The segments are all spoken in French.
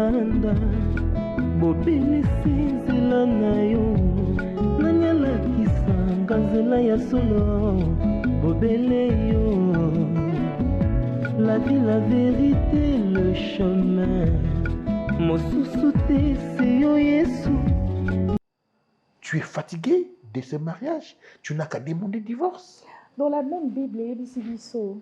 libanda bobelisi nzela na yo nanyalakisa nzela ya solo bobele yo la vie la vérité le chemin mosusu te c'est yo Yesu. Tu es fatigué de ce mariage, tu n'as qu'à demander divorce. Dans la même Bible, il y a des sibiso.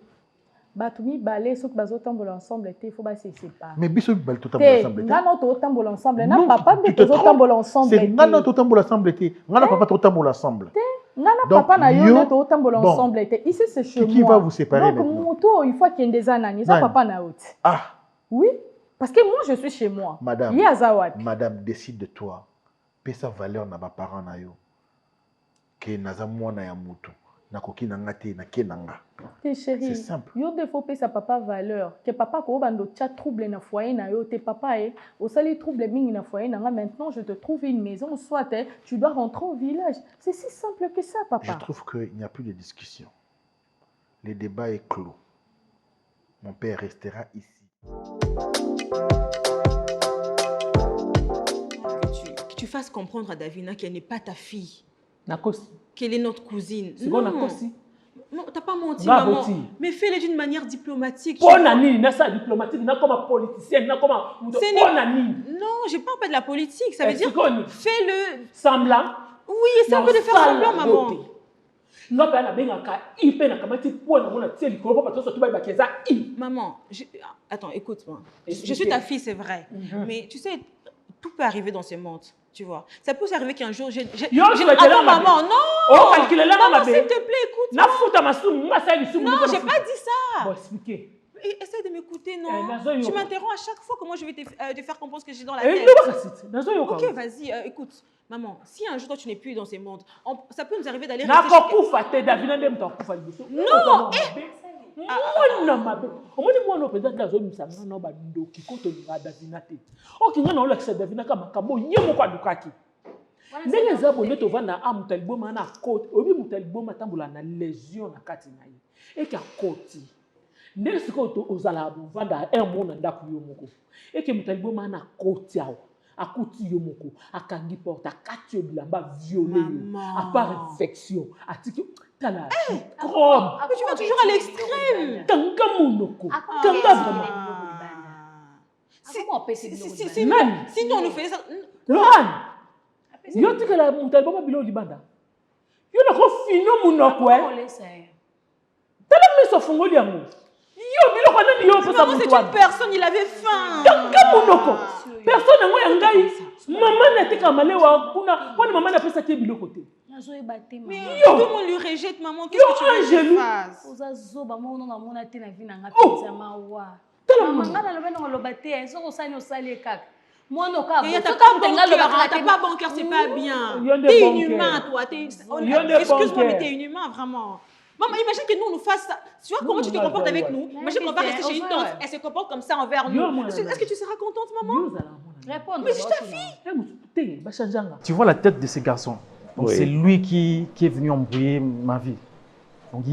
Batumi balé ceux qui baso tambola ensemble, il faut pas se séparer. Mais biso balé tout tambola ensemble. Ngano to tambola ensemble. Na papa de to tambola ensemble. C'est ngano to tambola ensemble. Ngano papa to tambola ensemble. Ngana papa na yo to tambola ensemble. Ici c'est chez moi. Qui va vous séparer maintenant? Donc moto il faut qu'il y ait des années. Ça papa na haute. Ah. Oui, parce que moi je suis chez moi. Madame. Madame décide de toi. Paie sa valeur na ba parents na yo. Que naza mwana ya mutu. Nakoki nanga te na kenanga. C'est simple. Yo defo pe sa papa valeur. Que papa ko bando tcha trouble na foyer na yo te papa au sali trouble mingi na foyer na maintenant je te trouve une maison soit tu dois rentrer au village. C'est si simple que ça papa. Je trouve qu'il n'y a plus de discussion. Le débat est clos. Mon père restera ici. Que tu fasses comprendre à Davina qu'elle n'est pas ta fille. Nakosi. Qu'elle est notre cousine. C'est bon, Nakosi. Non, t'as pas menti, maman. Mais fais-le d'une manière diplomatique. Bon, Nani, n'est-ce pas diplomatique, n'est-ce pas comme politicienne, n'est-ce pas comme... Non, je parle pas de la politique. Ça veut dire fais-le... Semblant. Oui, c'est un peu de faire semblant, maman. Maman, attends, écoute-moi. Je suis ta fille, c'est vrai. Mais tu sais, tout peut arriver dans ce monde. Tu vois, ça peut arriver qu'un jour attends maman, non. Maman, s'il te plaît, écoute. Non, j'ai pas dit ça. Bon, expliquez. Essaie de m'écouter, non. Tu m'interromps à chaque fois que moi je vais te faire comprendre ce que j'ai dans la tête. Ok, vas-y, écoute. Maman, si un jour toi tu n'es plus dans ces mondes, ça peut nous arriver d'aller rester Non, akuti yo moko akangi porte akati bilamba violé à part infection atiki tala mais tu vas toujours à l'extrême kanga monoko kanga vraiment sinon on nous fait ça Lohan yo tika la mutal baba bilo libanda yo na ko fino monoko tala miso fungoli yango yo biloko nani yo pesa c'est une personne il avait faim kanga monoko personne n'a ngai maman n'était qu'à malewa kuna quand maman n'a pas ça qui biloko te mais tout le monde lui rejette maman qu'est-ce que tu veux que je fasse ozazo ba mo na mona te na vie na ngapesa mawa maman ngana lobe no lobate so ko sani osali kaka moi no ka t'as pas bon cœur c'est pas bien t'es inhumain toi excuse-moi mais t'es inhumain vraiment. Maman, imagine que nous, on nous fasse ça. Tu vois comment tu te comportes avec nous? Imagine qu'on va rester chez une tante, elle se comporte comme ça envers nous. Est-ce que tu seras contente, maman? Réponds. Mais c'est ta fille. Tu vois la tête de ce garçon. Oui. C'est lui qui est venu embrouiller ma vie. Donc,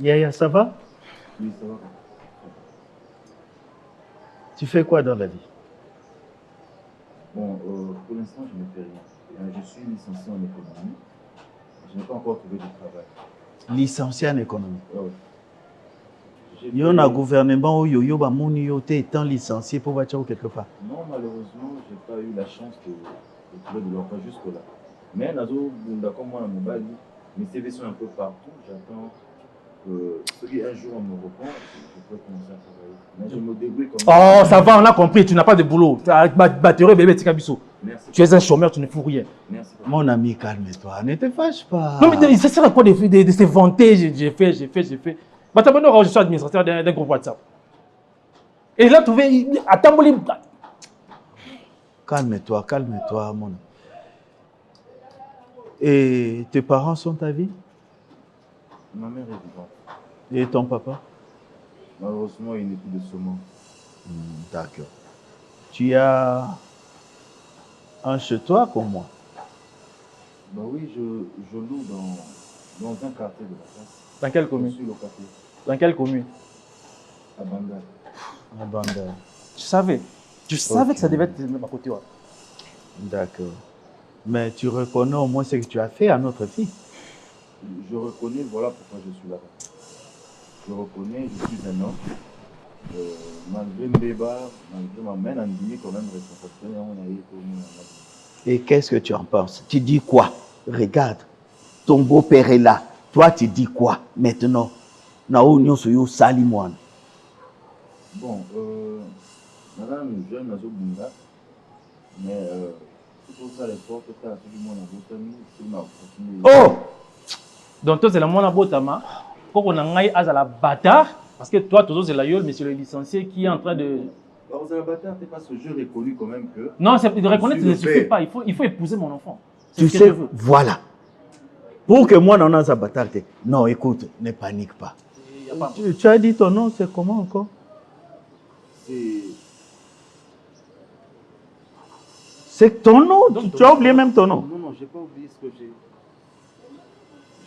Yaya, ça va? Oui, ça va. Tu fais quoi dans la vie? Bon, pour l'instant, je ne fais rien. Je suis licencié en économie. Je n'ai pas encore trouvé de travail. Licencié en économie? Oui. Il y a un gouvernement où yo ba mouni yo te étant licencié pour voiture quelque part. Non, malheureusement, je n'ai pas eu la chance de trouver de l'emploi jusque-là. Mais Nazo, comme moi, mes CV sont un peu partout. J'attends que un jour on me reprend, je peux commencer à travailler. Mais je me débrouille comme ça. Oh, ça va, on a compris, tu n'as pas de boulot. Tu as batterie, bébé, Tikabiso. Tu es un chômeur, tu ne fous rien. Merci. Mon ami, calme-toi, ne te fâche pas. Non, mais ça sert à quoi de se vanter? J'ai fait. Bah, t'as je suis administrateur d'un groupe WhatsApp. Et là, tu veux. Attends, calme-toi, mon ami. Et tes parents sont ta vie? Ma mère est vivante. Et ton papa? Malheureusement, il n'est plus de ce monde. D'accord. Tu as un chez toi comme moi? Bah oui, je loue dans un quartier de la place. Dans quelle commune? Je suis locataire. Dans quelle commune? À Banda. À Banda. Je savais. Je savais que ça devait être de ma côté. Ouais. D'accord. Mais tu reconnais au moins ce que tu as fait à notre fille. Je reconnais, voilà pourquoi je suis là. Je reconnais, je suis un homme. Malgré Mbeba, malgré ma mère, on dit quand même responsable. Et qu'est-ce que tu en penses? Tu dis quoi? Regarde, ton beau-père est là. Toi, tu dis quoi maintenant? Bon, madame, jeune, nazo bunda, mais c'est pour ça les portes, c'est absolument la oh! Donc, toi, c'est la moine Botama. Pour qu'on ait à la bâtard, parce que toi, toujours, c'est la yole, mais c'est le licencié qui est en train de. Vous avez bâtard, c'est parce que je reconnais quand même que. Non, de reconnaître, ça ne suffit pas. Il faut épouser mon enfant. Tu sais, voilà. Pour que moi, non, ça bâtard. Non, écoute, ne panique pas. Tu as dit ton nom, c'est comment encore? C'est ton nom? Tu as oublié même ton nom? Non, non, je n'ai pas oublié ce que j'ai.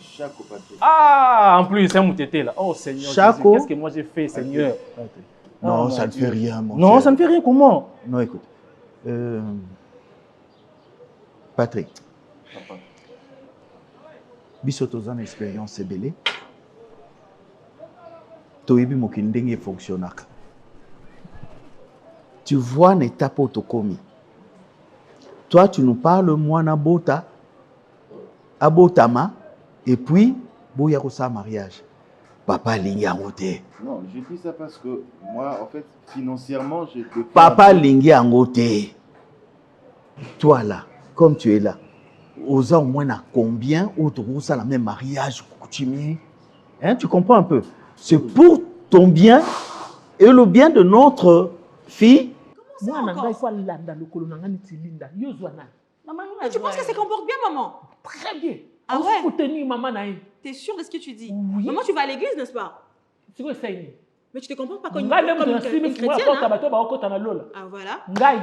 Chaco Patrick. Ah, en plus, c'est un moutété là. Oh Seigneur, Chaco. Qu'est-ce que moi j'ai fait, Seigneur? Non, ça ne fait rien, mon Non, cher. ça ne fait rien, comment? Non, écoute. Patrick. Papa. Biso tozana expérience ebele. Toyebi mokili ndenge fonctionnaka. Tu vois l'étape où tu commis. Toi, tu nous parles, moi, na bota, abotama, et puis, boya kosa mariage. Papa lingi angote. Non, je dis ça parce que moi, en fait, financièrement, je peux. Papa lingi angote. Toi là, comme tu es là, aux ans au moins à combien autres ça la même mariage coutumier? Hein, tu comprends un peu? C'est pour ton bien et le bien de notre fille. Moi, il faut aller dans le colon. Tu penses que ça comporte bien, maman? Très bien. Ah ouais? Faut tenir maman. T'es sûre de ce que tu dis? Oui. Maman, tu vas à l'église, n'est-ce pas? C'est quoi ça? Mais tu te comprends pas comme une Ngai chrétienne, hein? Ah voilà. Ngai.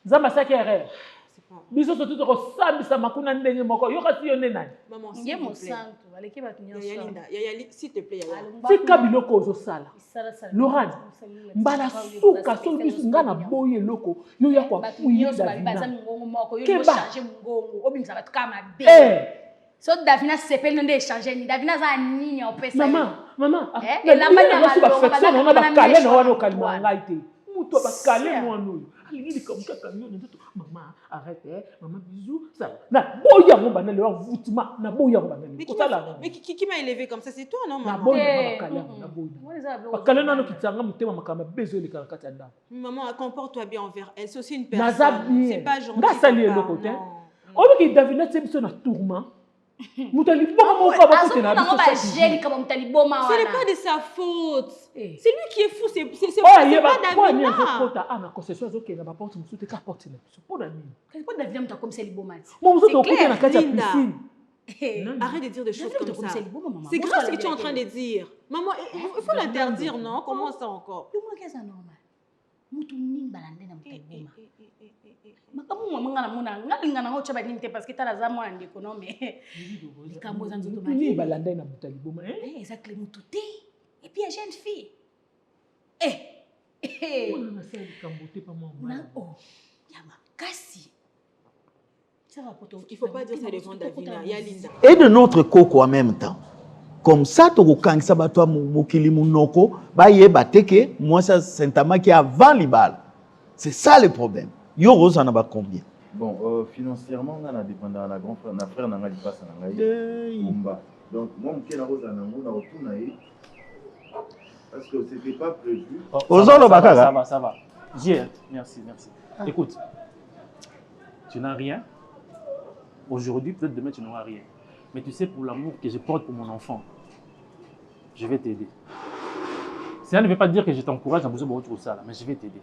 Zama sakere. C'est pas... Biso sotu ko sambisa makuna ndenge moko. Yo kasi yo nena. Maman, s'il te plaît. S'il te plaît, Yaya. Si kabiloko ozo sala. Laurent. Mbala suka so biso ngana boye loko. Yo ya kwa kuyi Davina. So Davina s'appelle non d'échanger ni Davina za nini au pesa. Maman. Et la manière ba perfection on ba calé no wana kalima ngaite. Muto ba calé mo anu. Alingi comme kaka yo ndoto. Maman, arrête, maman bisous. Ça. Na boya mo banale wa vutima, na boya mo banale. Mais qui m'a élevé comme ça? C'est toi, non, Na maman? boya ba calé na boya. Ba calé na no kitanga mutema makama bezo le kaka nda. Maman, comporte-toi bien envers elle. C'est aussi une personne. C'est pas gentil. Nga sali le côté. Obi Davina c'est na tourment. Ce n'est pas de sa faute. C'est lui qui est fou. C'est pas Davina. Arrête de dire des choses comme ça. C'est grave ce que tu es en train de dire. Maman, il faut l'interdire, non? Comment ça encore? Parce que tu as la zamo en économie. Exactement. Et puis, il y a une jeune fille. Il ne faut pas dire ça devant Davina. Il y a Linda. Et de notre coco en même temps. Comme ça, tu as ça, toi, Mokili Mounoko, moi, ça, c'est un qui est avant l'Ibal. C'est ça le problème. Yo Rose en a combien? Bon, financièrement, on a dépendant de la grande frère, notre frère n'a pas passé à la donc, moi, je suis Rose en a retourné. Parce que ce n'était pas prévu. Ça va. Merci. Écoute, tu n'as rien. Aujourd'hui, peut-être demain, tu n'auras rien. Mais tu sais, pour l'amour que je porte pour mon enfant, je vais t'aider. Ça ne veut pas dire que je t'encourage à bosser pour autre chose, mais je vais t'aider.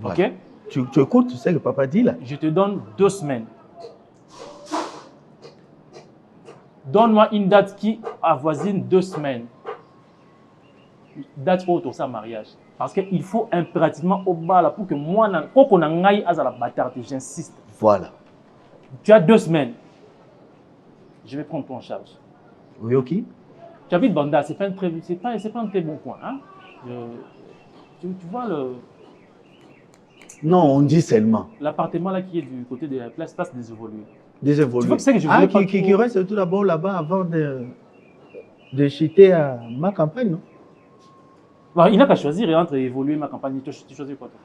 Voilà. Ok? Tu écoutes, tu sais que papa dit là? Je te donne 2 semaines. Donne-moi une date qui avoisine 2 semaines. Date autour de sa mariage. Parce qu'il faut impérativement au bas là pour que moi, pour qu'on aille à la bâtarde, j'insiste. Voilà. Tu as 2 semaines. Je vais prendre toi en charge. Oui, ok. Tu habites Banda, c'est pas un très bon point. Hein? Tu vois Non, on dit seulement. l'appartement là qui est du côté de la place des évolués. Des évolués. Tu vois que c'est que je ah, voulais pas qui reste tout d'abord là-bas avant de chuter à ma campagne, non? Bah, il n'a qu'à choisir entre évoluer ma campagne. Tu choisis quoi toi?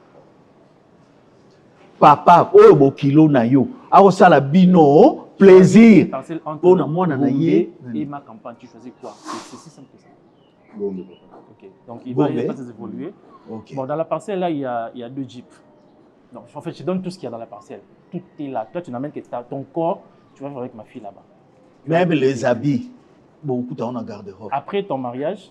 Papa, oh, bo kilo na yo. Ah, ça la bino, plaisir. Oh, non, moi, et ma campagne, tu choisis quoi? C'est si simple que ça. Bon, ok. Donc, il va pas évoluer. Okay. Bon, dans la parcelle, là, il y a 2 jeeps. Donc, en fait, je donne tout ce qu'il y a dans la parcelle. Tout est là. Toi, tu n'amènes que ton corps, tu vas faire avec ma fille là-bas. Même les habits. Beaucoup de temps en garde-robe. Après ton mariage,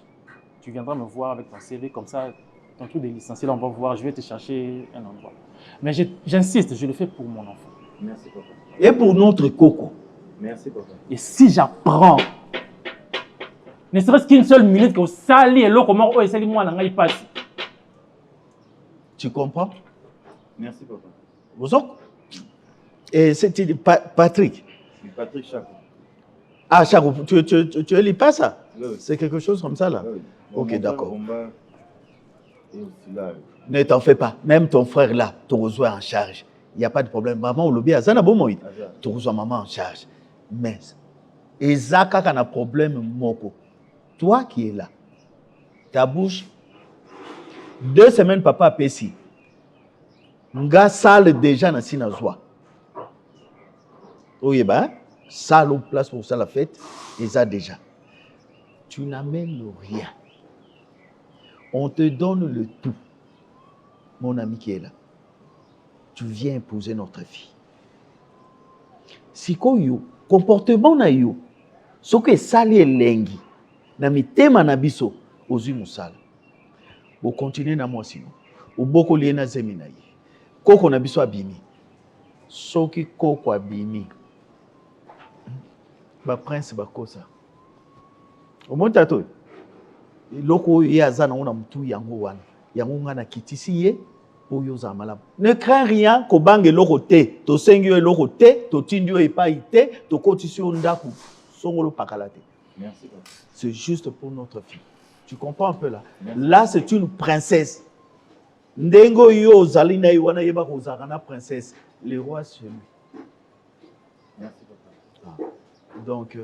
tu viendras me voir avec ton CV, comme ça, ton truc de licencié, là, on va voir, je vais te chercher un endroit. Mais j'insiste, je le fais pour mon enfant. Merci, papa. Et pour notre coco. Merci, papa. Et si j'apprends, ne serait-ce qu'une seule minute que sali et l'eau, comment on essaie de moi, il passe. Tu comprends? Merci, papa. Vous autres? Et c'était Patrick. Patrick Chaco. Ah, Chaco, tu ne lis pas ça? Oui. C'est quelque chose comme ça, là? Oui. Bon, ok, d'accord. Là. Ne t'en fais pas. Même ton frère, là, tu reçois en charge. Il n'y a pas de problème. Maman, on le dit, ça n'a pas de tu reçois maman en charge. Mais, et ça, quand on a un problème, moko, toi qui es là, ta bouche, 2 semaines, papa a payé. Nga salle déjà dans Sinazwa. Oui, ben, salle ou place pour ça la fête, et ça déjà. Tu n'amènes rien. On te donne le tout. Mon ami qui est là. Tu viens épouser notre fille. Si yo comportement na yo, ce que sali et lengi, na mitema na biso, ozu musala. Vous continuez na moi sinon. Ou beaucoup lié na zemi na ye. Koko na biso abimi. Soki koko abimi. Ba prince ba kosa. Au moins tato. Loko ye azana ona mutu yango wana. Yango ngana kitisi ye oyo za malamu. Ne crains rien ko bange loko te. To sengi yo loko te, to tindi yo epai te, to kotisi yo ndaku. Songolo pakalate. Merci papa. C'est juste pour notre fille. Tu comprends un peu là? Merci. Là c'est une princesse. Ndengo yo zalina iwana yeba ko zakana princesse. Le roi c'est lui. Merci papa. Donc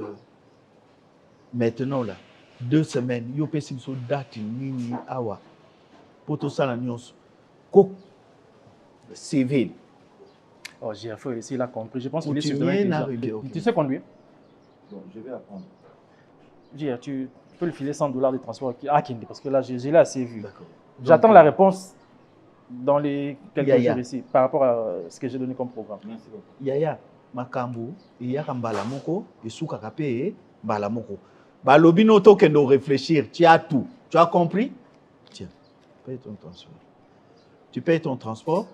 maintenant là 2 semaines, yo pesi biso date nini awa. Poto sala nyonso. Ko civil. Oh, j'ai fait ici, il a compris. Je pense qu'il est sur le Tu sais conduire? Bon, je vais apprendre. Tu peux le filer $100 de transport à Kindi, parce que là, je l'ai assez vu. J'attends la réponse dans les quelques jours ici, par rapport à ce que j'ai donné comme programme. Merci beaucoup. Yaya, makambu, yaka mbalamoko, isuka kape, mbalamoko. Balobino token de réfléchir, tu as tout. Tu as compris? Tiens, paye ton transport. Tu payes ton transport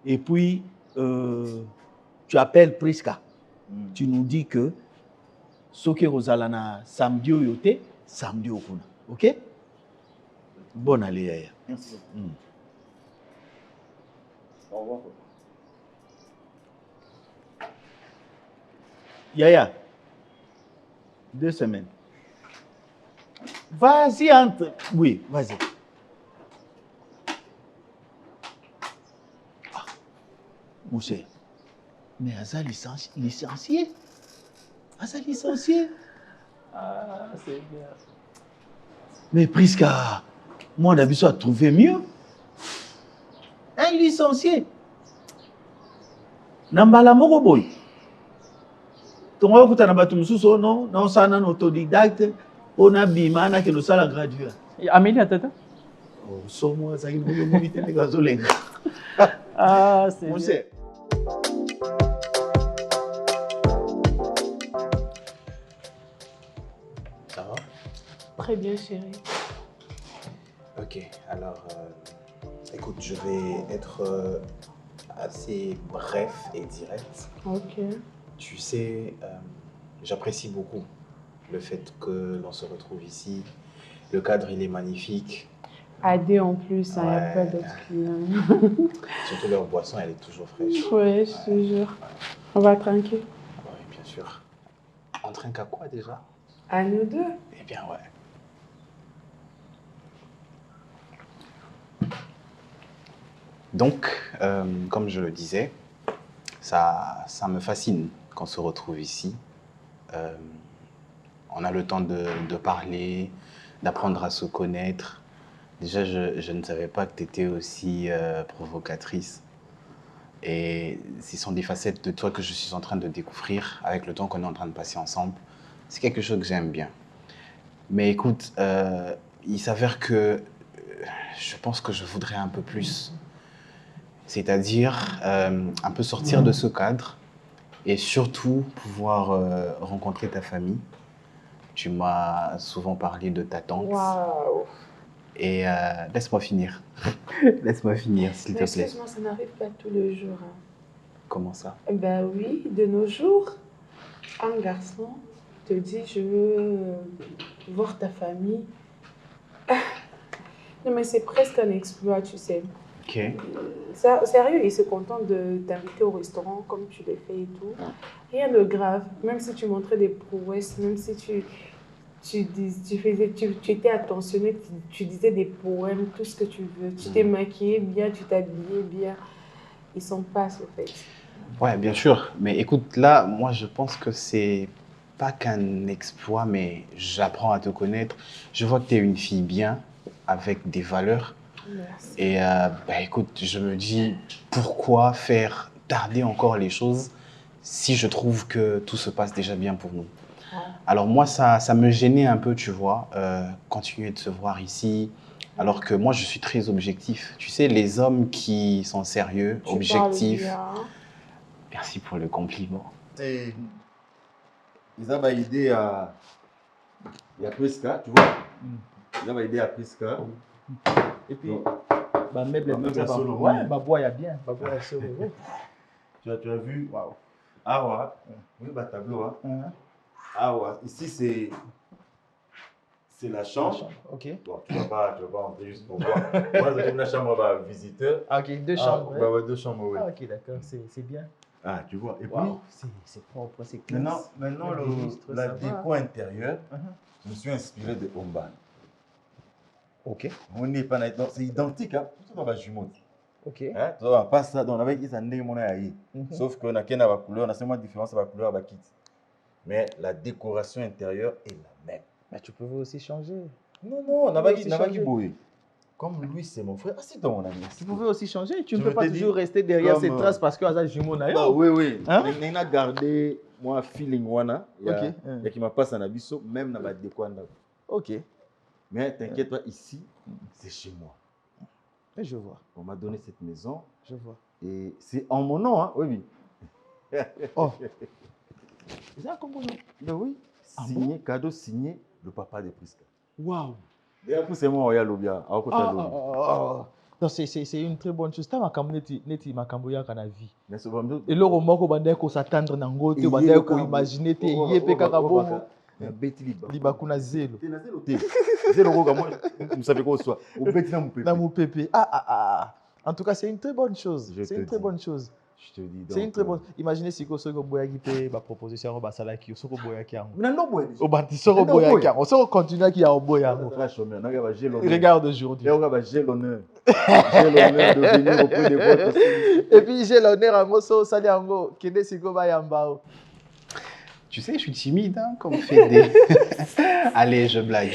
et puis tu appelles Priska. Tu nous dis que Soke Rosalana samedi au yote, samedi au kuna. Ok? Bonne année, Yaya. Merci. Au revoir. Yaya, 2 semaines. Vas-y, entre. Oui, vas-y. Ah, Mousse, mais Aza licencié. Aza licencié. Ah, c'est bien. Mais Priska, moi, on a besoin de trouver mieux. Un licencié. Nambala moko boy. Tongo kuta na batu mususu non, na osana na autodidacte, on a bimana que le sala gradué. Amélie à tata? Oh, somo ça qui nous monite les gazolenga. Ah, c'est bien. Ça va? Très bien, chérie. Ok, alors, écoute, je vais être assez bref et direct. Ok. Tu sais, j'apprécie beaucoup le fait que l'on se retrouve ici. Le cadre, il est magnifique. Adé en plus, il n'y a pas d'autres clients. Surtout leur boisson, elle est toujours fraîche. Oui, je te jure. Ouais. On va trinquer. Oui, bien sûr. On trinque à quoi déjà? À nous deux. Eh bien, ouais. Donc, comme je le disais, ça me fascine qu'on se retrouve ici. On a le temps de parler, d'apprendre à se connaître. Déjà, je ne savais pas que tu étais aussi provocatrice. Et ce sont des facettes de toi que je suis en train de découvrir avec le temps qu'on est en train de passer ensemble. C'est quelque chose que j'aime bien. Mais écoute, il s'avère que je pense que je voudrais un peu plus. C'est-à-dire un peu sortir de ce cadre et surtout pouvoir rencontrer ta famille. Tu m'as souvent parlé de ta tante. Waouh! Et laisse-moi finir. Laisse-moi finir, s'il te plaît. Excuse-moi, ça n'arrive pas tous les jours. Hein. Comment ça? Ben oui, de nos jours, un garçon te dit je veux voir ta famille. Ah, non mais c'est presque un exploit, tu sais. Ok. Ça, sérieux, il se contente de t'inviter au restaurant comme tu le fais et tout. Rien de grave, même si tu montrais des prouesses, même si tu étais attentionné, tu disais des poèmes, tout ce que tu veux. Tu t'es maquillé bien, tu t'habillais bien. Ils s'en passent, au fait. Ouais, bien sûr. Mais écoute, là, moi, je pense que c'est pas qu'un exploit, mais j'apprends à te connaître. Je vois que tu es une fille bien, avec des valeurs. Merci. Et bah, écoute, je me dis, pourquoi faire tarder encore les choses si je trouve que tout se passe déjà bien pour nous? Alors moi, ça me gênait un peu, tu vois, continuer de se voir ici, alors que moi, je suis très objectif. Tu sais, les hommes qui sont sérieux, objectifs... Merci pour le compliment. Et ils ont idée à Priska, tu vois. Ils ont idée à Priska. Et puis, bah meuble, ouais, bah bois, il y a bien. Bah bois, tu as vu? Waouh. Ah ouais. Oui, bah tableau. Ah ouais. Ici, c'est la chambre. Ok. Bon, tu vas pas entrer juste pour voir. Moi, j'ai la chambre à visiteur. Ah, ok, deux chambres. Bah ouais, deux chambres, oui. Ah, ok, d'accord, c'est bien. Ah, tu vois. Et wow. Puis, c'est propre, c'est classe. Maintenant la déco intérieure, je me suis inspiré de Omban. Ok. On n'est pas non, c'est identique, hein. Tout dans la jumeau. Ok. Hein? On va pas ça, donc avec ils en sauf qu'on a qu'une couleur, on a seulement différence avec la couleur avec kit. Mais la décoration intérieure est la même. Mais tu peux aussi changer. Non, on n'a pas qui bouille. Comme lui, c'est mon frère. Ah, c'est ton mon ami. Tu pouvais aussi changer. Tu ne peux pas toujours rester derrière ces traces parce que as jumeau na yo. Bah oui. On a gardé moi feeling wana. Il y a qui m'a passé un abisso même dans la déco. Ok. Mais t'inquiète pas, ici, c'est chez moi. Et je vois. On m'a donné cette maison. Je vois. Et c'est en mon nom, hein. Oui. Oh. C'est un comme nom. Oui. Signé, cadeau signé, le papa de Priska. Waouh. D'ailleurs, c'est moi, il y a l'obia. Non, c'est une très bonne chose. Tu as neti makamboya kana vie. Mais c'est vraiment. Et là, on va ko s'attendre na ngote, on va ko imaginer te yepé kaka bongo. Beti libakuna zelo. Te na zelo te. Zelo ko moi, vous savez quoi soit. Au beti na mupépé. Na mupépé. En tout cas, c'est une très bonne chose. C'est une très bonne chose. Je te dis. C'est une très bonne. Imaginez si vous avez boyaki pe ba proposition ba salaki, vous avez boyaki ango. Mais non boy. Au bâtisseur boyaki ango. On continue qui a boyaki. Regarde aujourd'hui. J'ai l'honneur. J'ai l'honneur de venir auprès de votre. Et puis j'ai l'honneur ango so sali ango kende siko ba yambao. Tu sais, je suis timide, hein, comme fait des... Allez, je blague.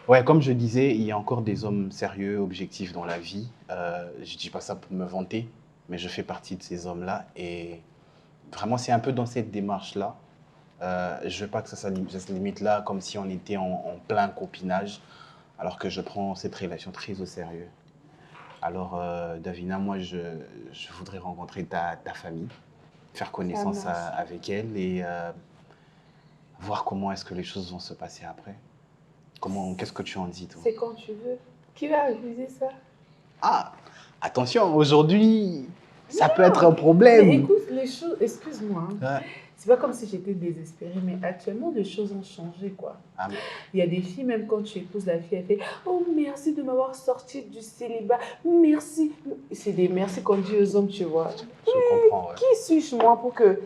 Ouais, comme je disais, il y a encore des hommes sérieux, objectifs dans la vie. Je dis pas ça pour me vanter, mais je fais partie de ces hommes-là. Et vraiment, c'est un peu dans cette démarche-là. Je veux pas que ça se limite là, comme si on était en plein copinage, alors que je prends cette relation très au sérieux. Alors, Davina, moi, je voudrais rencontrer ta famille, faire connaissance avec elle et voir comment est-ce que les choses vont se passer après. Qu'est-ce que tu en dis, toi? C'est quand tu veux. Qui va refuser ça? Ah, attention, aujourd'hui, ça peut être un problème. Mais écoute, les choses, excuse-moi, c'est pas comme si j'étais désespérée, mais actuellement, les choses ont changé, quoi. Il y a des filles, même quand tu épouses la fille, elle fait « Oh, merci de m'avoir sorti du célibat, merci ». C'est des merci qu'on dit aux hommes, tu vois. Je comprends, ouais. Qui suis-je, moi, pour que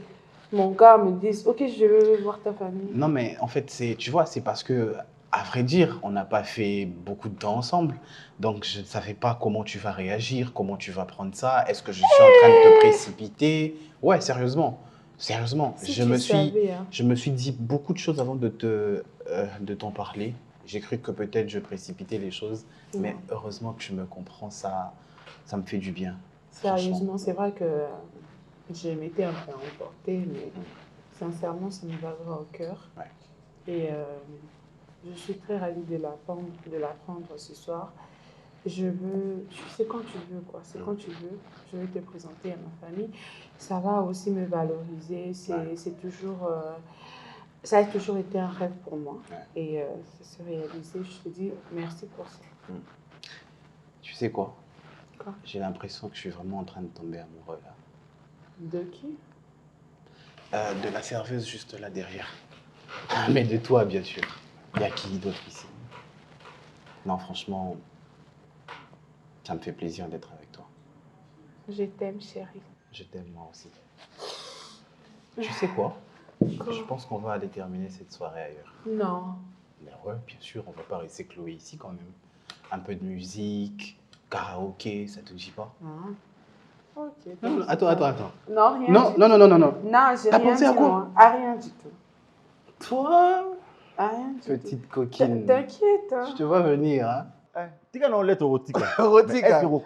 mon gars me dise « Ok, je veux voir ta famille ». Non, mais en fait, tu vois, c'est parce que À vrai dire, on n'a pas fait beaucoup de temps ensemble, donc je ne savais pas comment tu vas réagir, comment tu vas prendre ça. Est-ce que je suis en train de te précipiter? Ouais, sérieusement. Sérieusement, Si tu savais, hein. je me suis dit beaucoup de choses avant de t'en parler. J'ai cru que peut-être je précipitais les choses, mais heureusement que tu me comprends, ça me fait du bien. Sérieusement, c'est vrai que je m'étais un peu emportée, mais sincèrement, ça me va droit au cœur. Ouais. Et je suis très ravie de l'apprendre ce soir. Je veux, tu sais quand tu veux quoi, c'est quand tu veux. Je vais te présenter à ma famille. Ça va aussi me valoriser. C'est toujours, ça a toujours été un rêve pour moi. Ouais. Et ça s'est réalisé. Je te dis merci pour ça. Tu sais quoi? J'ai l'impression que je suis vraiment en train de tomber amoureux là. De qui? De la serveuse juste là derrière. Mais de toi, bien sûr. Il y a qui d'autre ici? Non, franchement, ça me fait plaisir d'être avec toi. Je t'aime, chérie. Je t'aime moi aussi. Tu sais quoi? Je pense qu'on va aller terminer cette soirée ailleurs. Non. Mais ouais, bien sûr, on va pas rester cloué ici quand même. Un peu de musique, karaoké, ça te dit pas? Ok. Non, attends. Non, rien. Non. Non, j'ai rien pensé à dit, quoi? moi. À rien du tout. Toi, rien du petite coquine. T'inquiète. Hein. Je te vois venir, hein. Tika na lettre rotika. Rotika. Est-ce que vous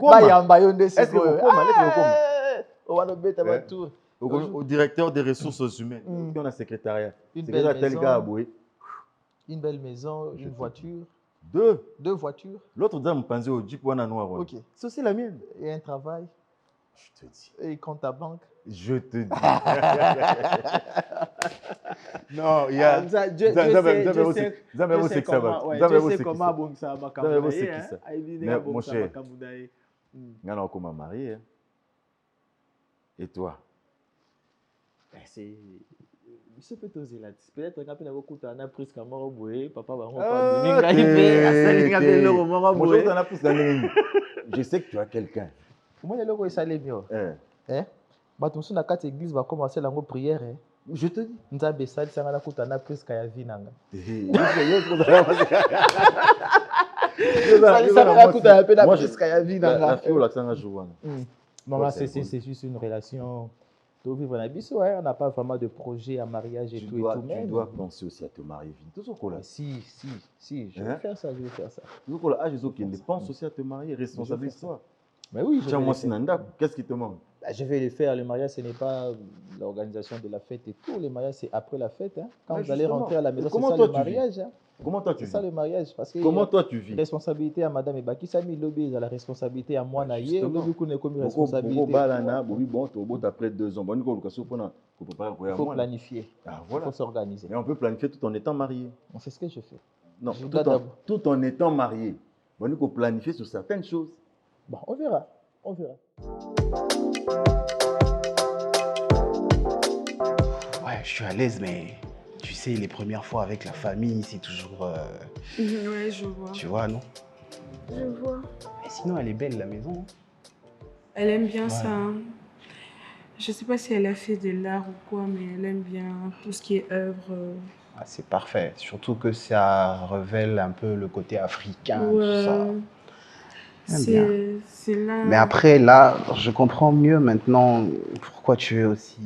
au directeur des ressources humaines, on a secrétariat. Une belle tel gars aboué. Une belle maison, une voiture. Deux voitures. L'autre dame pensait au Jeep Wana Noir. Ok. C'est aussi la mienne. Et un travail. Je te dis. Et compte à banque. Je te dis. Non, il y a. Mais mon cher, on m'a marié. Et toi? C'est. Je peux t'oser là. Peut-être que on a pris ce qu'on papa va je sais que tu as quelqu'un. Moi, il y a le ça allait mieux. Bah, tu me souviens, l'église va commencer la prière. Je te dis. Nous avons ça, ça va coûter un presque à vie. Ça va coûter un peu de presque à vie. Maman, c'est juste une relation. On n'a pas vraiment de projet à mariage et tout. Tu dois penser aussi à te marier. Si, je vais faire ça. Pense aussi à te marier, responsabilise-toi. Mais oui, qu'est-ce qui te manque? Je vais le faire. Le mariage, ce n'est pas l'organisation de la fête et tout. Le mariage, c'est après la fête. Hein. Quand vous allez rentrer à la maison, c'est ça le mariage. Hein. Comment toi tu vis? C'est ça le mariage. Parce que comment toi tu vis? Responsabilité à madame Ebaki, ça mis lobby, la responsabilité à moi, naïe. Responsabilité. Après 2 ans, il faut planifier. Il faut s'organiser. Mais on peut planifier tout en étant marié. C'est ce que je fais. Non, tout en étant marié. Il faut planifier sur certaines choses. Bon, on verra. Ouais, je suis à l'aise, mais tu sais, les premières fois avec la famille, c'est toujours... Ouais, je vois. Tu vois, non? Je vois. Mais sinon, elle est belle, la maison. Elle aime bien ça. Hein. Je ne sais pas si elle a fait de l'art ou quoi, mais elle aime bien tout ce qui est œuvre. Ah, c'est parfait. Surtout que ça révèle un peu le côté africain, tout ça. C'est là. Mais après, là, je comprends mieux maintenant pourquoi tu es aussi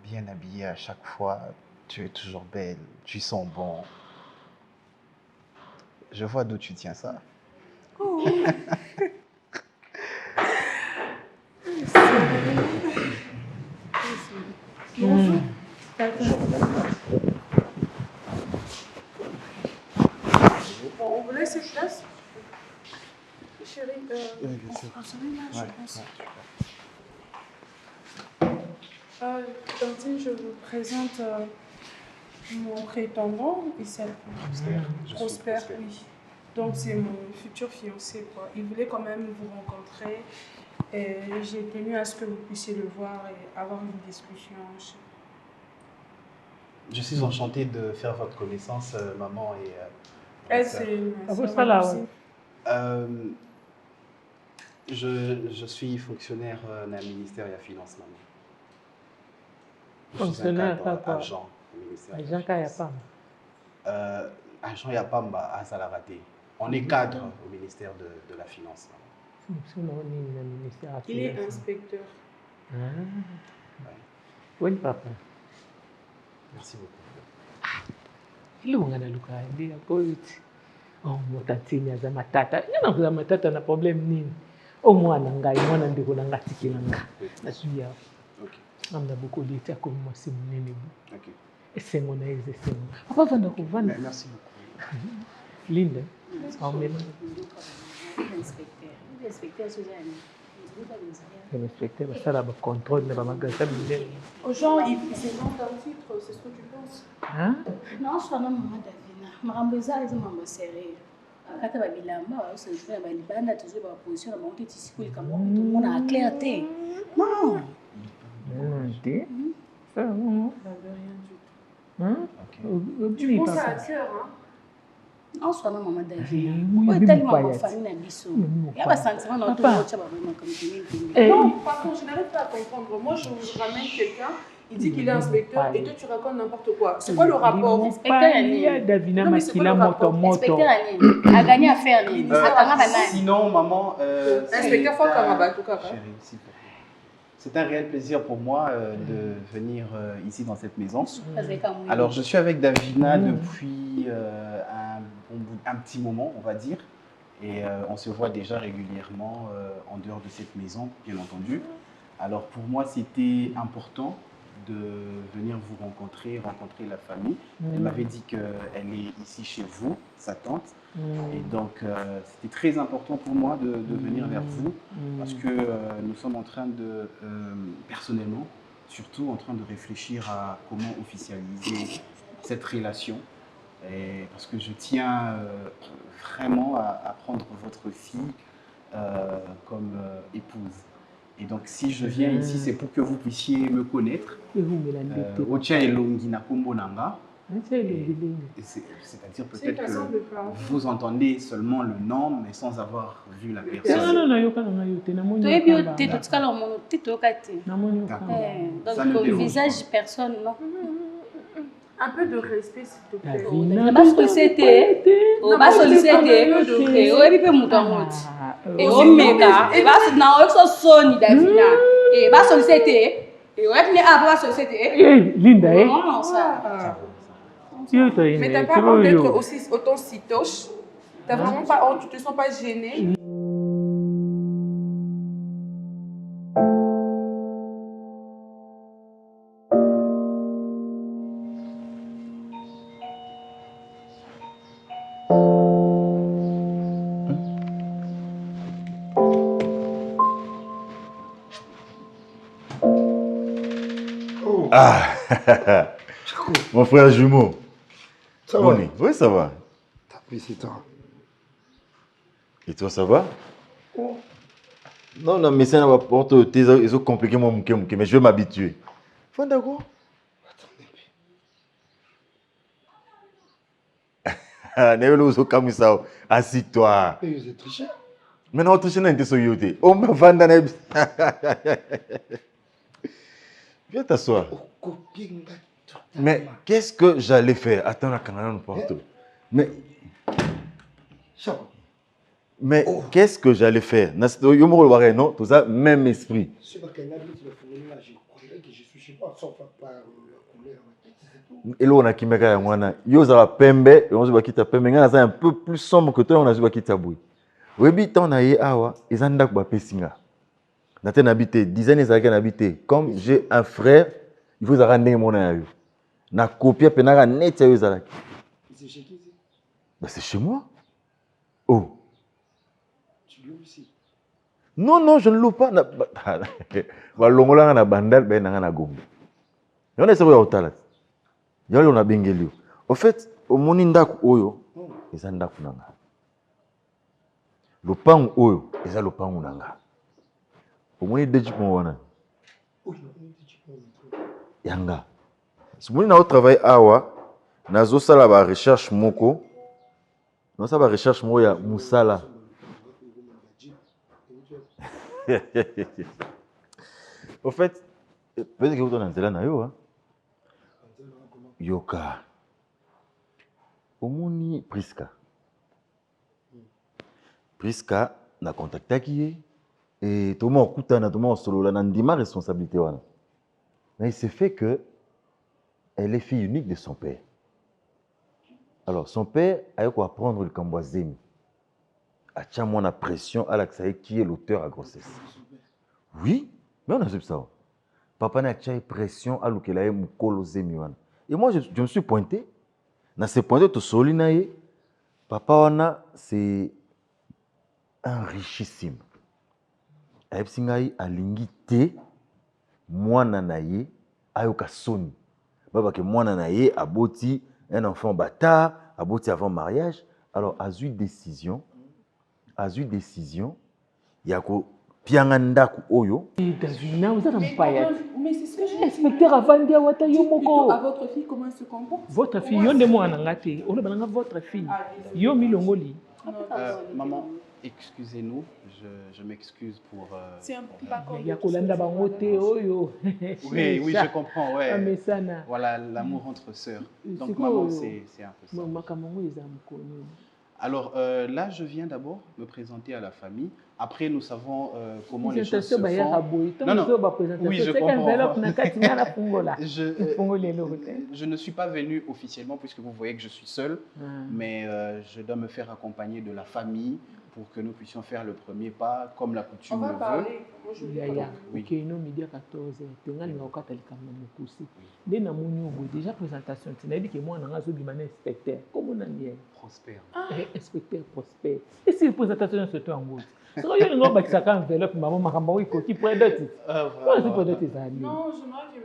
bien habillée à chaque fois. Tu es toujours belle, tu sens bon. Je vois d'où tu tiens ça. Oh. Bonjour. On vous laisse cette place? Chérie, bien sûr. Tantine, je vous présente mon prétendant, il s'appelle Prosper, oui. Donc c'est mon futur fiancé, quoi. Il voulait quand même vous rencontrer et j'ai tenu à ce que vous puissiez le voir et avoir une discussion. Je suis enchantée de faire votre connaissance, maman et... Elle, c'est ça là, ouais. Je suis fonctionnaire dans le ministère de la Finance, maman. Fonctionnaire, agent au ministère. Agent, il n'y a pas. Agent Yapamba à Salaraté. On est cadre au ministère de la Finance. Il est inspecteur. Oui, papa. Merci beaucoup. Ilunga na luka ndio poet. Oh, motatini za matata. Yana kuza matata na problem nini? O mwana ngai mwana ndiko na ngati kinanga. Nasuya. Okay. Amna beaucoup d'état comme moi c'est mon ennemi. OK. Et c'est mon aise c'est mon. Papa vanda kuvana. Merci beaucoup. Linda. Au même. Inspecteur Suzanne. Inspecteur ça là contrôle na magasin milé. Aux gens ils ont un titre, c'est ce que tu penses? Hein? Non, je suis maman Davina. Maramboza les mamans sérieux. Kata ba bilamba ba se jouer ba libanda toujours ba position na monter ici pour comme tout le monde a clarté. Non. T'es ça non. Tu penses à cœur hein? Non, je suis maman Davina. Ouais, tellement ma famille na biso. Il y a pas sentiment dans tout le monde ça va vraiment comme tu. Non, par contre, je n'arrive pas à comprendre. Moi, je ramène quelqu'un, il dit qu'il est inspecteur et toi, tu racontes n'importe quoi. C'est quoi le rapport? Inspecteur Annie. Davina Makila moto. Inspecteur Annie. A gagné à faire les. Sinon, maman. Inspecteur Fokamaba, tout cas. C'est un réel plaisir pour moi de venir ici dans cette maison. Alors, je suis avec Davina depuis un petit moment, on va dire. Et on se voit déjà régulièrement en dehors de cette maison, bien entendu. Alors, pour moi, c'était important de venir vous rencontrer la famille. Elle m'avait dit qu'elle est ici chez vous, sa tante. Et donc, c'était très important pour moi de venir vers vous parce que nous sommes en train de, personnellement, surtout en train de réfléchir à comment officialiser cette relation. Et parce que je tiens vraiment à prendre votre fille comme épouse. Et donc, si je viens ici, c'est pour que vous puissiez me connaître. Ocha elongi na kombo nanga. C'est-à-dire peut-être que vous entendez seulement le nom, mais sans avoir vu la personne. Donc, le visage, personne, non. Un peu de respect, s'il te plaît. Va solliciter. Va solliciter. Et oui, peut mouton. Et au méga. Et va sonner Davina. Et va solliciter. Et ouais, va solliciter. Linda, eh? Non, ça. Mais t'as pas honte d'être aussi autant sitoche. T'as vraiment pas honte, tu te sens pas gêné. Ah, mon frère jumeau. Ça va? Oui, ça va. Oui, c'est toi. Et toi, ça va? Oh. Non, mais c'est un porte, ils ont compliqué mon mouké, mais je vais m'habituer. Faut d'accord? Attendez. Assis-toi. Mais vous êtes triché. Maintenant, on triche dans une soyoté. On m'a vendu. Viens t'asseoir. Mais qu'est-ce que j'allais faire? Attends, la caméra nous porte. Mais qu'est-ce que j'allais faire? Non, tout ça, même esprit. Et là, on a qui m'a dit, yo a pembe, et on se voit qui t'a pembe, un peu plus sombre que toi, on a se voit qui t'a bouillé. Oui, mais tant na ye awa, ils ont dak ba pesinga. Naten habité, dizaines des années habité. Comme j'ai un frère, il faut rendre mon aïe. Na copie penara net ya yozalaki. C'est chez qui? C'est chez moi. Oh. Tu loues ici? Non, je ne loue pas. Ba longola na bandal ben na gombe. Yona se ya otala. Yona na bengelio. Au fait, au moni ndaku oyo, eza ndaku nanga. Lopangu oyo, eza lopangu nanga. Au moni deji mo wana. Yanga. Si vous avez travaillé awa, nazo sala ba recherche moko. Non ça ba recherche moko ya musala. Au fait, peut-être que vous êtes dans na yo hein. Yoka. omoni Priska. Priska na contactaki et tout le monde kutana, tout le monde solo, là, n'a responsabilité. Mais il s'est fait que elle est fille unique de son père. Alors, son père a eu quoi prendre le Cambouazemi. A tient la pression à l'accès qui est l'auteur à grossesse. Oui, mais on a vu ça. Papa n'a pas pression à l'auteur à Moukolo Zemi. Et moi, je me suis pointé. Dans ce pointé, tout solinaï, papa, c'est un richissime. Aïpsingaï a l'ingité, moi nanaye, ayoka soni. Baba que moi nanaye a boti un enfant bâtard, a boti avant mariage. Alors, a eu décision, il y a ko pianganda ku oyo. Mais c'est ce que j'ai inspecteur avant de wata yomoko. À votre fille, comment elle se comporte? Votre fille, yon de moi nangate. On a votre fille. Yo milongoli. Maman, excusez-nous, je m'excuse pour... C'est un peu pas comme... Oui, je comprends, ouais. Ah, voilà, l'amour entre sœurs. Donc, maman, c'est un peu ça. Alors, là, je viens d'abord me présenter à la famille. Après, nous savons comment les choses se font. Non. Oui, je comprends. Je ne suis pas venu officiellement puisque vous voyez que je suis seul, mais je dois me faire accompagner de la famille pour que nous puissions faire le premier pas comme la coutume le veut. Déjà présentation, tu n'as dit que moi, je suis un inspecteur. Comment on a dit? Prosper. Inspecteur Prosper. Et si la présentation se fait en gros? Si on a une enveloppe, maman, qui prend d'autres. Non, j'aimerais que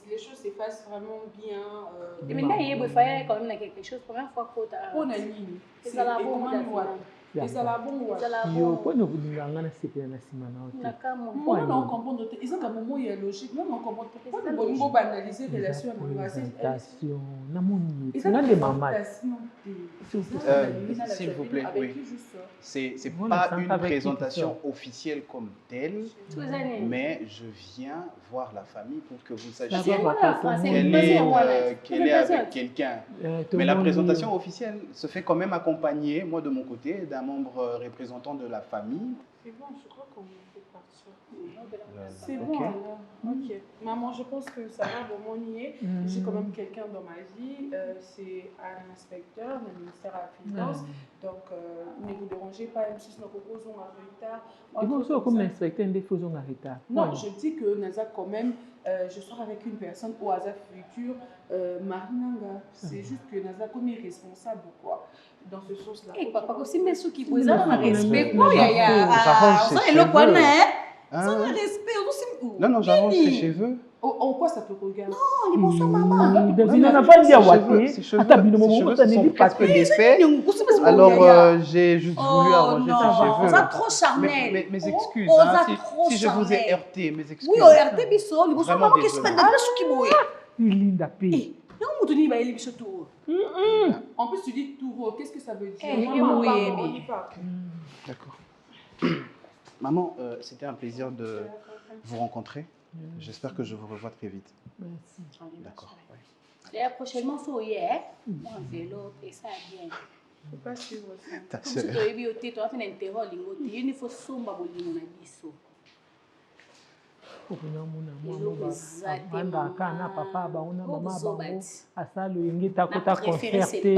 les choses se fassent vraiment bien. Mais maintenant, il faut quand même quelque chose. Première fois que tu as... On a dit. C'est la bonne. C'est la bonne. Yo, quand nous voulons aller c'est bien la semaine. On comprend. Ils ont un moment il y a logique. On comprend. On peut banaliser relation présentation. Namoni. C'est là des mamans. S'il vous plaît, oui. C'est pas une présentation officielle comme telle, mais je viens voir la famille pour que vous sachiez qu'elle est avec quelqu'un. Mais la présentation officielle se fait quand même accompagner, moi de mon côté, d'un membre représentant de la famille. C'est bon, je crois qu'on peut partir. C'est bon, alors. Ok. Maman, je pense que ça va vraiment nier. J'ai quand même quelqu'un dans ma vie. C'est un inspecteur du ministère de la Finance. Donc, ne vous dérangez pas, même si nous proposons un retard. Et vous aussi, comme inspecteur, nous faisons un retard. Non, je dis que Naza, quand même, je sors avec une personne au hasard futur, Marinanga. C'est juste que Naza, comme est responsable ou quoi. Dans ce sens-là. Eh, papa, aussi, mais ceux qui posent un respect. Non, j'arrange ses cheveux. En quoi ça te regarde? Non, les bonsoirs, maman. Ses cheveux sont presque défaits. Alors, j'ai juste voulu arranger ses cheveux. Ça trop charnel. Mes excuses, si je vous ai heurté, mes excuses. Oui, heurté, biso. Les bonsoirs, maman, qu'est-ce que tu Linda P. En plus, tu dis touro. Qu'est-ce que ça veut dire? D'accord. Maman, c'était un plaisir de vous rencontrer. J'espère que je vous revois très vite. Merci. D'accord. Et prochainement, il faut y aller. Mon vélo, et ça bien. Je ne peux pas suivre ça. Ta sœur. Si tu as eu tu as fait un interro, il faut somba bolino na biso. Kana papa bauna mama bango asalo yengi takota concerté.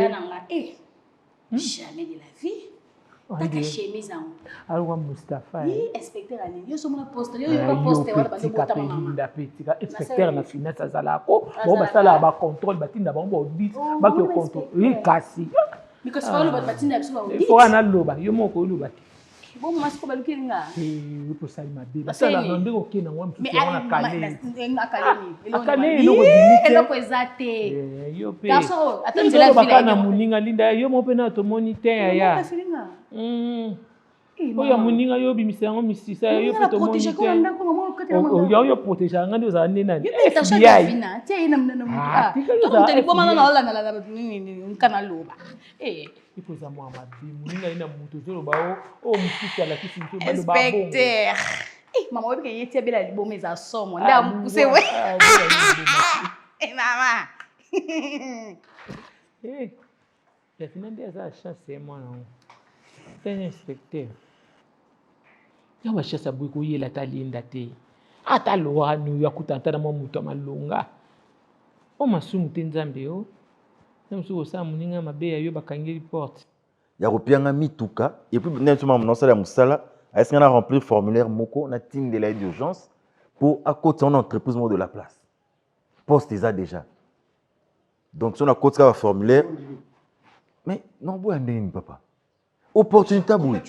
Jamais de la vie. T'as ta chemise en haut. Alors Mustafa. Oui, inspecteur Annie. Yo somona poste. Yo pas poste wala ba bota mama. Inspecteur na finance azalako. Bo basala ba contrôle batinda bango audit ba ki contrôle. Oui kasi. Because fa lo batinda biso ba audit. Il faut ana loba yo moko loba. Bon moi c'est pas le kinga. Oui pour ça il m'a dit. Basala nande ko kina ngwa mtu wana kale. Akale ni eloko ezate. Yo pe. Daso attends la ville. Kana muninga linda yo mo pe na to moniteur ya. Oya muninga yo bimisa ngo misisa yo pe to moniteur. Yo protéger ngandi za nena. FBI. Tia ina mna mtu. To mtani kwa mana na la nini kana loba. Il faut ça moi mabi muninga ina mutu zolo ba o mfika la kisi mtu bado ba bongo. Inspecteur. Mama wewe ke yetia bila libome za somo. Nda mkuse we. Mama. Davina nde aza chasse mwana ngo. C'est un inspecteur. Ya wa chasse boy ko yela talinda te. Ata loa nu ya kutantana mwa mutu malonga. O masumu te nzambe yo. Namsu ko sa muninga mabe yo bakangeli porte. Ya kopianga mituka et puis nettement mon sala musala, est-ce qu'on a rempli le formulaire moko na team de l'aide d'urgence pour à côté en entreprise de la place. Poste ça déjà. Donc si on a côté un formulaire mais non boy andeni papa. Opportunité boy.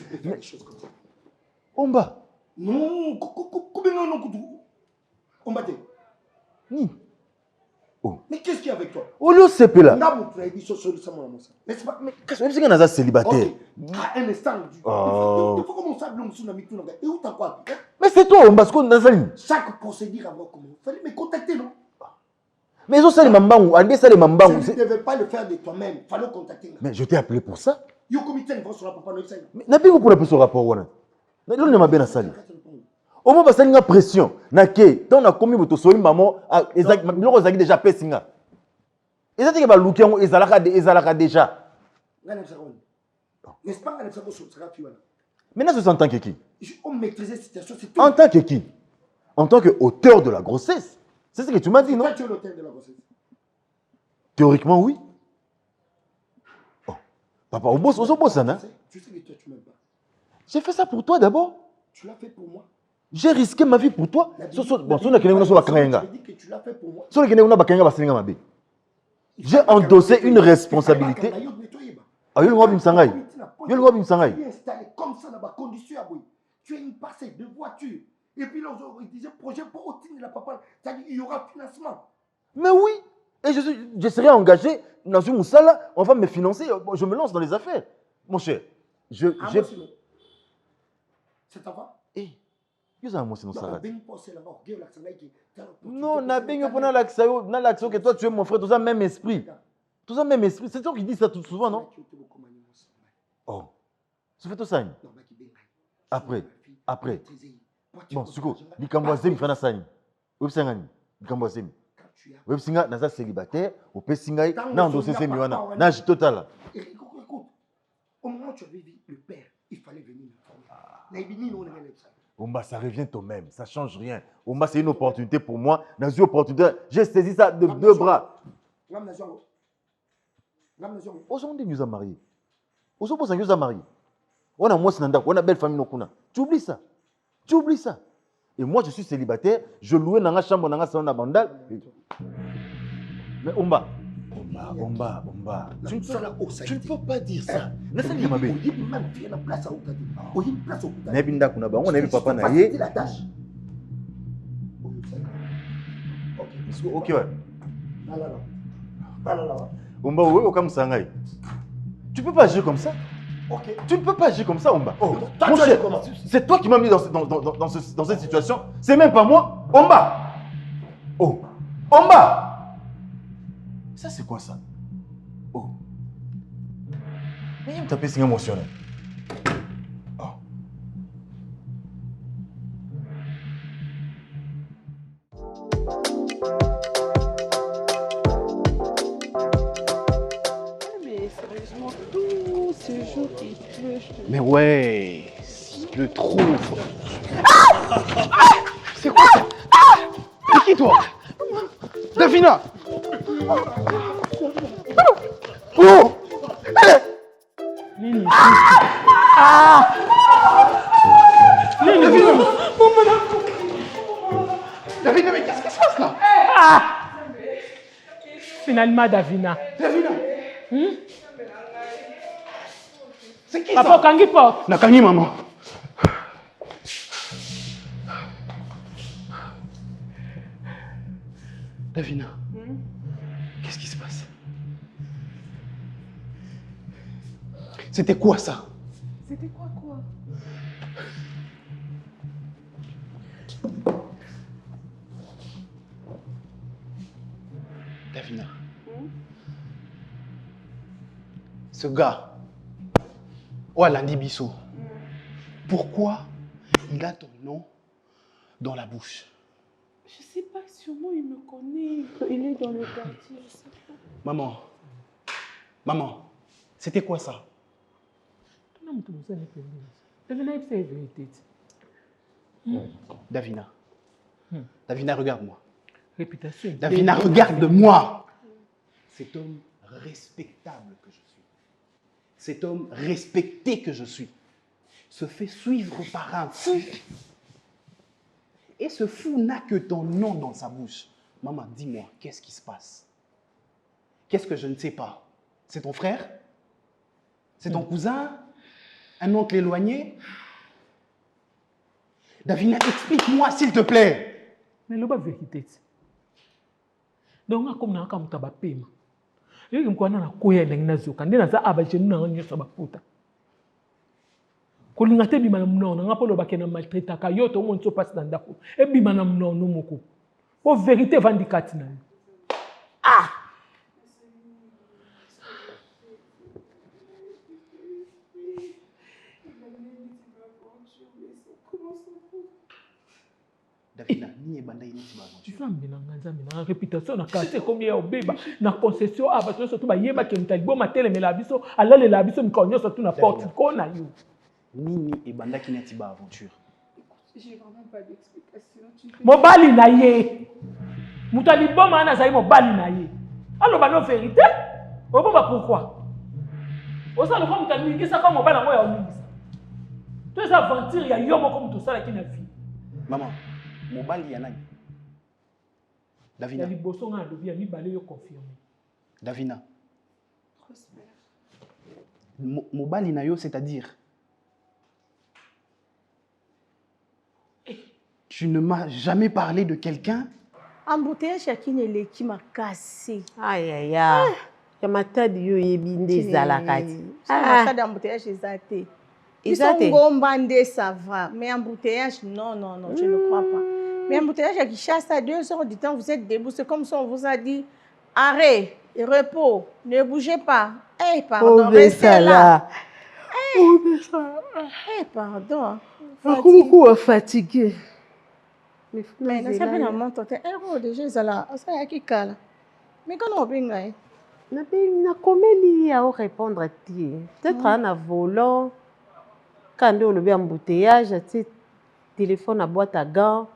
Omba. Non, combien non kutu. Omba te. Ni. Oh. Mais qu'est-ce qu'il y a avec toi? Oh le CP là. Mais c'est pas mais qu'est-ce que c'est un célibataire? Un instant. Oh. Il faut commencer à blâmer sur la mitou. Et où t'as quoi? Mais c'est toi, on basque dans ça. Chaque procédure avant comment? Fallait me contacter, non? Mais ils ont ça les mambang, André ça les mambang. Tu ne devais pas le faire de toi-même. Fallait contacter. Mais je t'ai appelé pour ça. Yo comité ne va sur la papa no ça. Mais n'a pas pour la sur rapport wana. Mais non ne m'a bien à salir. Au moins parce qu'il y a pression. Naké, tant on a commis votre soin maman, exact, l'on a déjà pessinga. Et ça c'est que balouki on ezalaka déjà. N'est-ce pas que ça sera fi wana. Maintenant c'est en tant que qui? On maîtriser cette situation, c'est tout. En tant que qui? En tant que auteur de la grossesse. C'est ce que tu m'as dit, non? Toi tu es l'auteur de la grossesse. Théoriquement oui. Oh. Papa, au boss, hein? Tu sais que toi tu m'aimes pas. J'ai fait ça pour toi d'abord. Tu l'as fait pour moi. J'ai risqué ma vie pour toi. Bon, si on a quelqu'un sur la Krenga. Je dis que tu l'as fait pour moi. Si on a quelqu'un sur la Krenga, j'ai endossé une responsabilité. Ah, il y a le roi Bimsangai. Il y a le roi Bimsangai. Tu es installé comme ça dans ma condition. Tu as une parcelle de voiture. Et puis là, ils disaient projet pour obtenir la papa. C'est-à-dire qu'il y aura financement. Mais oui. Et je serai engagé dans une salle. On va me financer. Je me lance dans les affaires. Mon cher. C'est ta voix? Non, n'a bien pour l'action que toi tu es mon frère, tout ça même esprit. Tout ça même esprit. C'est toi qui dis ça tout souvent, non? Oh. Ça fait tout ça. Après. Bon, Suko, ni kamboazé mi fana sani. Web sangani, ni kamboazé mi. Web singa naza célibataire, au pe singa na dossier c'est miwana. Na je total. Écoute. Au moment où tu avais vu le père, il fallait venir. Omba, ça revient au même, ça ne change rien. Omba, c'est une opportunité pour moi. Dans une opportunité, j'ai saisi ça de deux bras. Aujourd'hui, nous sommes mariés. Aujourd'hui, nous sommes mariés. On a moi, on a belle famille. Tu oublies ça. Tu oublies ça. Et moi, je suis célibataire. Je louais dans la chambre, dans la salon de bandal. Mais Omba. Tu ne peux pas dire ça. Ok, ouais. Tu peux pas agir comme ça. Okay. Tu ne peux pas agir comme ça, Omba. Oh, c'est toi qui m'as mis dans cette situation. C'est même pas moi. Omba. Oh. Omba. Ça, c'est quoi ça? Oh. Mais il me tape signe émotionnel. Oh. Mais sérieusement, tout ce jour il pleut, je te... Mais ouais, il pleut trop. Ah, c'est quoi ça? C'est qui toi? Davina. Oh! Nini? Davina, mais qu'est-ce qui se passe là? Finalement, Davina. C'est qui Papa, ça? Kangi porte. Nakangi, maman. Davina, qu'est-ce qui se passe? C'était quoi ça? C'était quoi? Davina, ce gars, Lundi Bissot, pourquoi il a ton nom dans la bouche? Je sais pas, sûrement il me connaît, il est dans le quartier, je sais pas. Maman, C'était quoi ça? Davina. Davina, regarde-moi. Réputation. Davina, regarde-moi. Cet homme respectable que je suis, cet homme respecté que je suis, se fait suivre par un fou. Et ce fou n'a que ton nom dans sa bouche. Maman, dis-moi, qu'est-ce qui se passe? Qu'est-ce que je ne sais pas? C'est ton frère? C'est ton cousin? Un oncle éloigné? Davina, explique-moi, s'il te plaît. Mais le vérité. Donc, comme on a comme tabapima. Je ne sais pas si je suis un peu de kolinga te bima na mnono nga polo bakena maltraita ka yo to mon so passe dans ndako e bima na mnono moko po vérité vandikati na ah Davina ni ebanda ini ti aventure zambi na réputation na quartier combien obeba na concession a bato surtout ba yeba ke ntalibo matele mela biso alale la biso mikonyo surtout na porte ko na yo Nini et Banda qui n'est pas aventure. J'ai vraiment pas d'explication. Mobali na ye. Mutali boma na zai mobali na ye. Alors ba no vérité. O bomba pourquoi? O ça le comme tani ki ça comme mobali na moi ya olingisa. Tout ça aventure ya yo moko muto sala ki na vie. Maman, mobali ya nani? Davina. Ya liboso nga lobi ya mibale yo confirmer. Davina. Mobali na yo c'est-à-dire tu ne m'as jamais parlé de quelqu'un? Embouteillage qui ne l'est qui m'a cassé. Aïe aïe aïe. Ya matadi yo yebinde zalakati. Ça d'embouteillage exacté. Ils sont gombandés, ça va. Mais embouteillage, non, je ne crois pas. Mais embouteillage qui chasse à 2 heures du temps, vous êtes debout. C'est comme si on vous a dit arrêt, repos, ne bougez pas. Eh, pardon, restez là. Eh, pardon. Beaucoup fatigué. Mais na sabe na monto te ero déjà zala asa yaki kala. Mais quand on binga na komeli ya o répondre ti. Peut-être un volant quand on le bien embouteillage, tu téléphone à boîte à gants.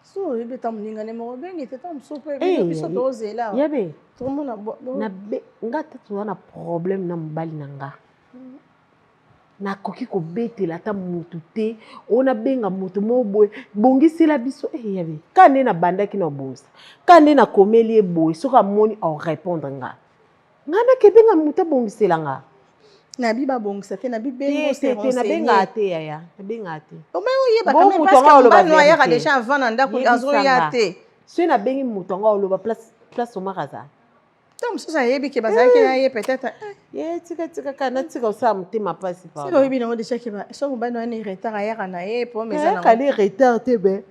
So ibe tam ninga ne mo bengi te tam so pe biso doze là. Yabe. Tout le monde na be ngata tu na problème na mbali nanga. Na koki ko betela ta mutu te ona benga mutu mo boy bongisela biso yabe kande na bandaki na bonsa kande na komeli boy soka moni en répondre nga ngana ke benga mutu bongisela nga na biba bongisa te na bibengo te na benga te ya na benga te o me o yeba quand même parce que ba no ya déjà avant na ndako azo ya te so na bengi mutu nga o loba place o maraza. Donc ça yebi ke bazaki na ye peut-être tika kana tika sa mtima pasi pa. Siko yebi na déjà ke ba so ba no ni retard ya kana ye po mais ça na. Ka ni retard te be.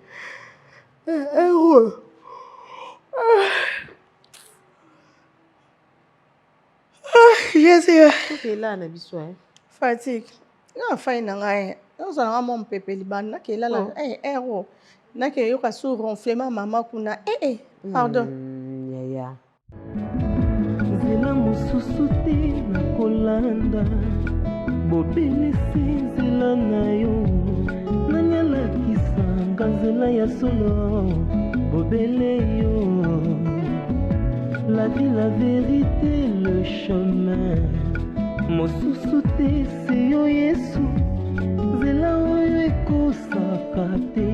Jésus. C'est là na biso fatigue. Na fa ina ngai. On so na mon pepe liban na ke la ero. Na ke yo ka sou ronflement mama kuna pardon. Ya. Nzela mosusu te na kolanda bobelisi nzela na yo nanyalakisanga nzela ya solo bobele yo la vie la vérité le chemin mosusu te se yo yesu nzela oyo ekosaka te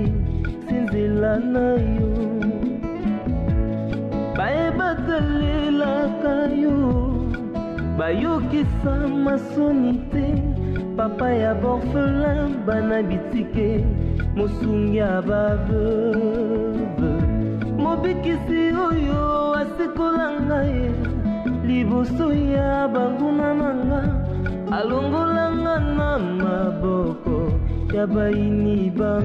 se nzela na yo bayebatalelaka yo bayokisa masoni te papa ya borphelin bana bitike mosungi ya baveuve mobikisi oyo asikola ngai liboso ya banguna na nga alongolanga na maboko ya baini ba